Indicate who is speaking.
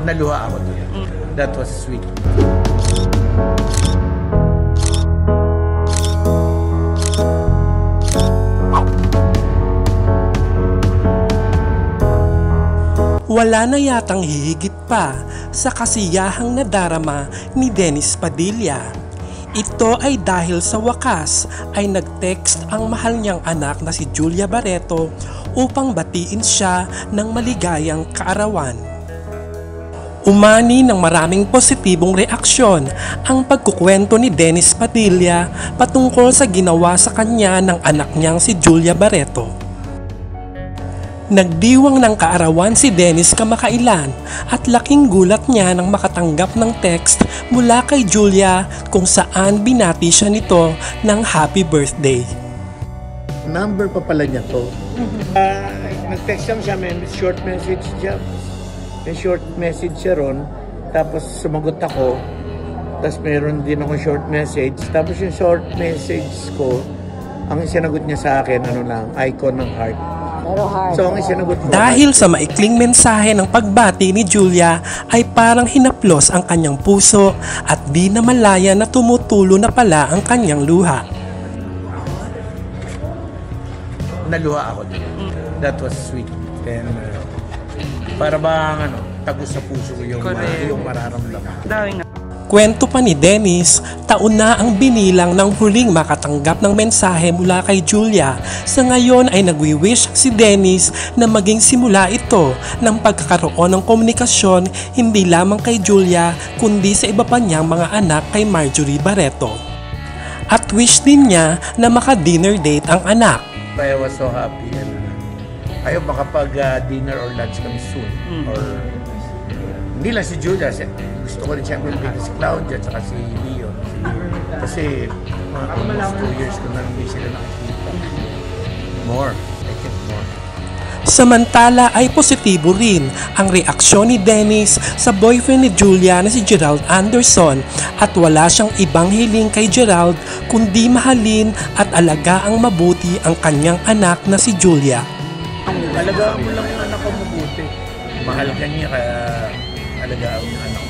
Speaker 1: Naluha ako doon. That was sweet.
Speaker 2: Wala na yatang hihigit pa sa kasiyahang nadarama ni Dennis Padilla. Ito ay dahil sa wakas ay nag-text ang mahal niyang anak na si Julia Barreto upang batiin siya ng maligayang kaarawan. Umani ng maraming positibong reaksyon ang pagkukwento ni Dennis Padilla patungkol sa ginawa sa kanya ng anak niyang si Julia Barreto. Nagdiwang ng kaarawan si Dennis kamakailan at laking gulat niya nang makatanggap ng text mula kay Julia kung saan binati siya nito ng happy birthday.
Speaker 1: Number pa pala niya to. Nag-text siya, may short message siya. May short message siya ron. Tapos sumagot ako. Tapos meron din ako short message. Tapos yung short message ko, ang sinagot niya sa akin, icon ng heart. So, ang sinagot ko,
Speaker 2: dahil sa maikling mensahe ng pagbati ni Julia ay parang hinaplos ang kanyang puso at di na malaya na tumutulo na pala ang kanyang luha.
Speaker 1: Naluha ako doon. That was sweet. And para bang tagos sa puso ko yung mararamdaman.
Speaker 2: Kwento pa ni Dennis, taon na ang binilang ng huling makatanggap ng mensahe mula kay Julia. Sa ngayon ay nagwi-wish si Dennis na maging simula ito ng pagkakaroon ng komunikasyon hindi lamang kay Julia kundi sa iba pa niyang mga anak kay Marjorie Barreto. At wish din niya na maka-dinner date ang anak.
Speaker 1: I was so happy and ayaw makapag-dinner or lunch kami soon. Or hindi lang si Julia, gusto ko rin siyempre si Claudia at si Leo. Kasi almost 2 years ko na hindi sila nakikita. More. I think more.
Speaker 2: Samantala ay positibo rin ang reaksyon ni Dennis sa boyfriend ni Julia na si Gerald Anderson at wala siyang ibang hiling kay Gerald kundi mahalin at alagaang mabuti ang kanyang anak na si Julia.
Speaker 1: Alagaan mo lang yung anak ko mabuti. Mahal ka niya kaya alagaan mo yung anak ko.